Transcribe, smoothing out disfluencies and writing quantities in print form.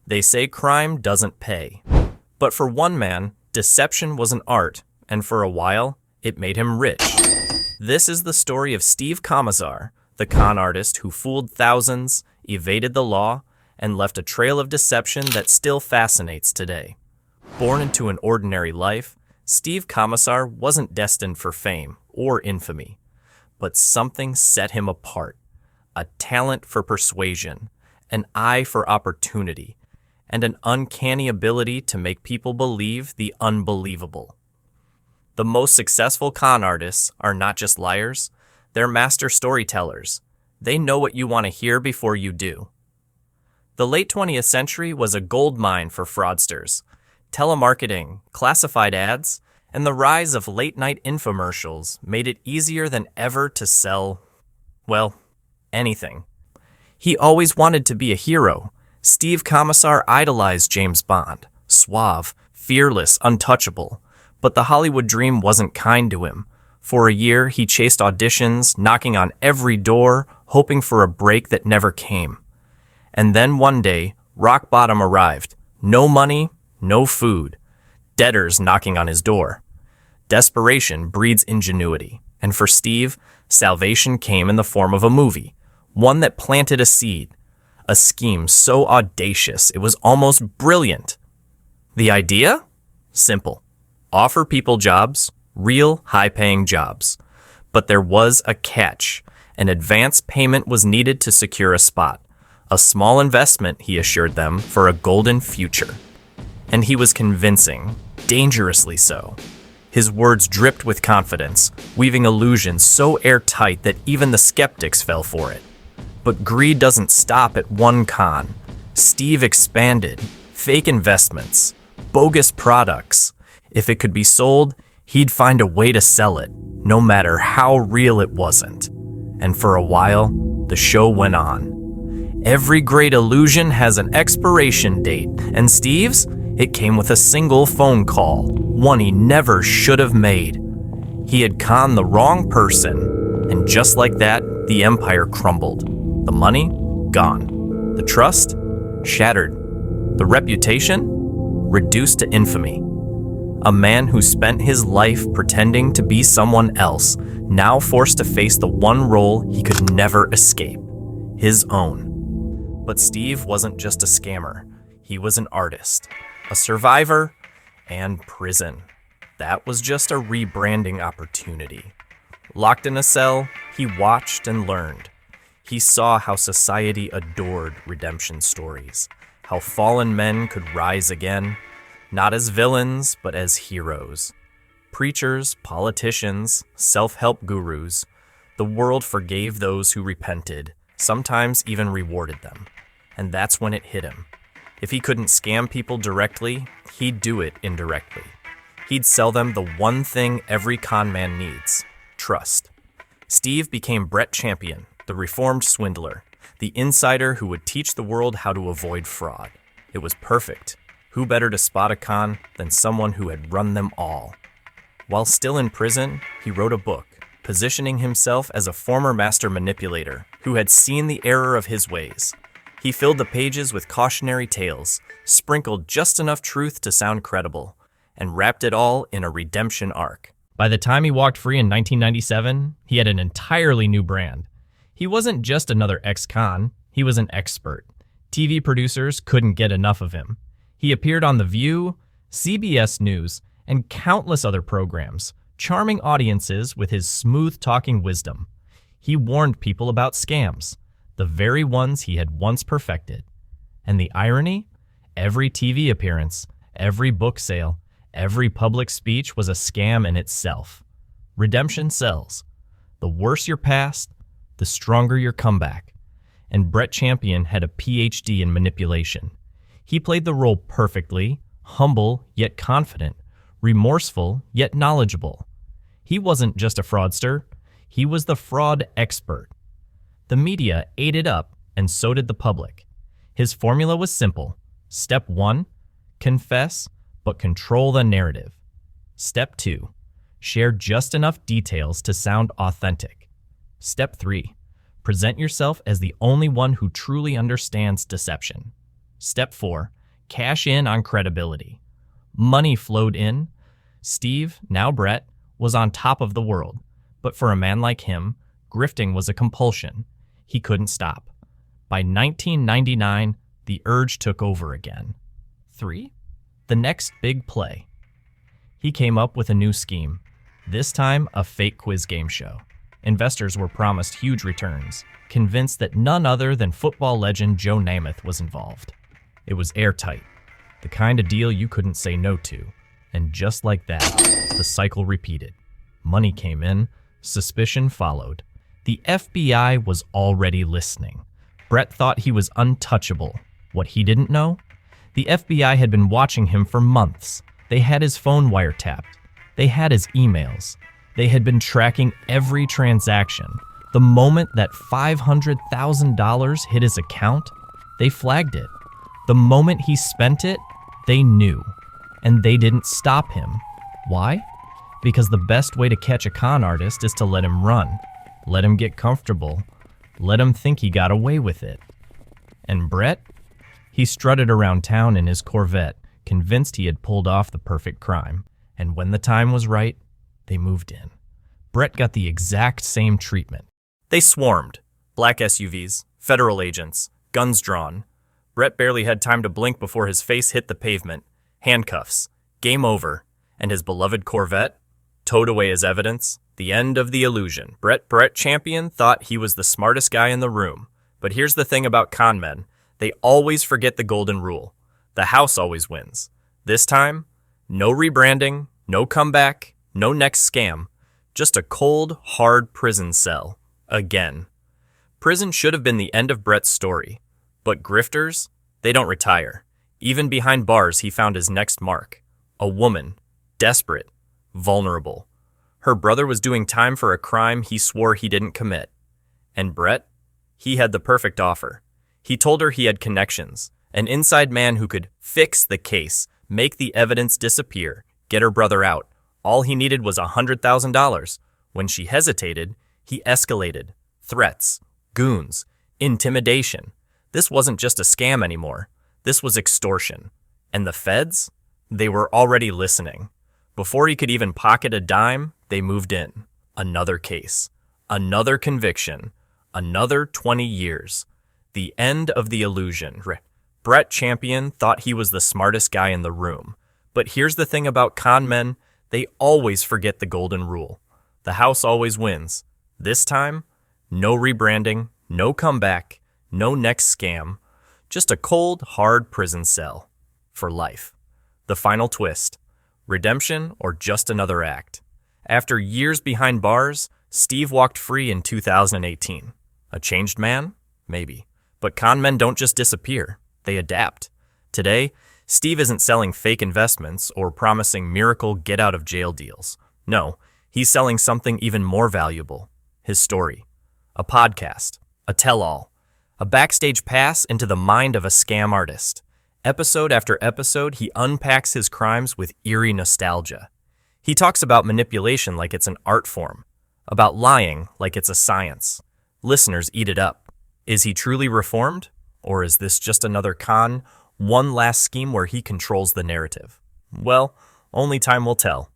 They say crime doesn't pay. But for one man, deception was an art, and for a while, it made him rich. This is the story of Steve Comisar, the con artist who fooled thousands, evaded the law, and left a trail of deception that still fascinates today. Born into an ordinary life, Steve Comisar wasn't destined for fame or infamy, but something set him apart: a talent for persuasion, an eye for opportunity, and an uncanny ability to make people believe the unbelievable. The most successful con artists are not just liars, they're master storytellers. They know what you want to hear before you do. The late 20th century was a gold mine for fraudsters. Telemarketing, classified ads, and the rise of late-night infomercials made it easier than ever to sell, well, anything. He always wanted to be a hero. Steve Comisar idolized James Bond, suave, fearless, untouchable. But the Hollywood dream wasn't kind to him. For a year, he chased auditions, knocking on every door, hoping for a break that never came. And then one day, rock bottom arrived. No money, no food. Debtors knocking on his door. Desperation breeds ingenuity. And for Steve, salvation came in the form of a movie. One that planted a seed. A scheme so audacious, it was almost brilliant. The idea? Simple. Offer people jobs, real high-paying jobs. But there was a catch. An advance payment was needed to secure a spot. A small investment, he assured them, for a golden future. And he was convincing, dangerously so. His words dripped with confidence, weaving illusions so airtight that even the skeptics fell for it. But greed doesn't stop at one con. Steve expanded. Fake investments, bogus products. If it could be sold, he'd find a way to sell it, no matter how real it wasn't. And for a while, the show went on. Every great illusion has an expiration date, and Steve's, it came with a single phone call, one he never should have made. He had conned the wrong person, and just like that, the empire crumbled. The money? Gone. The trust? Shattered. The reputation? Reduced to infamy. A man who spent his life pretending to be someone else, now forced to face the one role he could never escape, his own. But Steve wasn't just a scammer. He was an artist, a survivor, and prison. That was just a rebranding opportunity. Locked in a cell, he watched and learned. He saw how society adored redemption stories, how fallen men could rise again, not as villains, but as heroes. Preachers, politicians, self-help gurus, the world forgave those who repented, sometimes even rewarded them. And that's when it hit him. If he couldn't scam people directly, he'd do it indirectly. He'd sell them the one thing every con man needs: trust. Steve became Brett Champion, the reformed swindler, the insider who would teach the world how to avoid fraud. It was perfect. Who better to spot a con than someone who had run them all? While still in prison, he wrote a book, positioning himself as a former master manipulator who had seen the error of his ways. He filled the pages with cautionary tales, sprinkled just enough truth to sound credible, and wrapped it all in a redemption arc. By the time he walked free in 1997, he had an entirely new brand. He wasn't just another ex-con, he was an expert. TV producers couldn't get enough of him. He appeared on The View, CBS News, and countless other programs, charming audiences with his smooth-talking wisdom. He warned people about scams, the very ones he had once perfected. And the irony? Every TV appearance, every book sale, every public speech was a scam in itself. Redemption sells. The worse your past, the stronger your comeback. And Brett Champion had a PhD in manipulation. He played the role perfectly, humble yet confident, remorseful yet knowledgeable. He wasn't just a fraudster, he was the fraud expert. The media ate it up, and so did the public. His formula was simple. Step 1, confess, but control the narrative. Step 2, share just enough details to sound authentic. Step 3, present yourself as the only one who truly understands deception. Step 4, Cash in on credibility. Money flowed in. Steve, now Brett, was on top of the world. But for a man like him, grifting was a compulsion. He couldn't stop. By 1999, the urge took over again. 3. The next big play. He came up with a new scheme. This time, a fake quiz game show. Investors were promised huge returns, convinced that none other than football legend Joe Namath was involved. It was airtight, the kind of deal you couldn't say no to. And just like that, the cycle repeated. Money came in, suspicion followed. The FBI was already listening. Brett thought he was untouchable. What he didn't know? The FBI had been watching him for months. They had his phone wiretapped. They had his emails. They had been tracking every transaction. The moment that $500,000 hit his account, they flagged it. The moment he spent it, they knew. And they didn't stop him. Why? Because the best way to catch a con artist is to let him run. Let him get comfortable. Let him think he got away with it. And Brett? He strutted around town in his Corvette, convinced he had pulled off the perfect crime. And when the time was right, they moved in. Brett got the exact same treatment. They swarmed. Black SUVs, federal agents, guns drawn. Brett barely had time to blink before his face hit the pavement. Handcuffs. Game over. And his beloved Corvette? Towed away as evidence. The end of the illusion. Brett Champion thought he was the smartest guy in the room. But here's the thing about con men. They always forget the golden rule. The house always wins. This time, no rebranding, no comeback, no next scam. Just a cold, hard prison cell. Again. Prison should have been the end of Brett's story. But grifters, they don't retire. Even behind bars, he found his next mark. A woman. Desperate. Vulnerable. Her brother was doing time for a crime he swore he didn't commit. And Brett? He had the perfect offer. He told her he had connections, an inside man who could fix the case, make the evidence disappear, get her brother out. All he needed was $100,000. When she hesitated, he escalated. Threats, goons, intimidation. This wasn't just a scam anymore. This was extortion. And the feds? They were already listening. Before he could even pocket a dime, they moved in. Another case. Another conviction. Another 20 years. The end of the illusion. Brett Champion thought he was the smartest guy in the room. But here's the thing about con men, they always forget the golden rule. The house always wins. This time, no rebranding, no comeback, no next scam. Just a cold, hard prison cell. For life. The final twist. Redemption or just another act. After years behind bars, Steve walked free in 2018. A changed man? Maybe. But con men don't just disappear. They adapt. Today, Steve isn't selling fake investments or promising miracle get-out-of-jail deals. No, he's selling something even more valuable. His story. A podcast. A tell-all. A backstage pass into the mind of a scam artist. Episode after episode, he unpacks his crimes with eerie nostalgia. He talks about manipulation like it's an art form. About lying like it's a science. Listeners eat it up. Is he truly reformed? Or is this just another con, one last scheme where he controls the narrative? Well, only time will tell.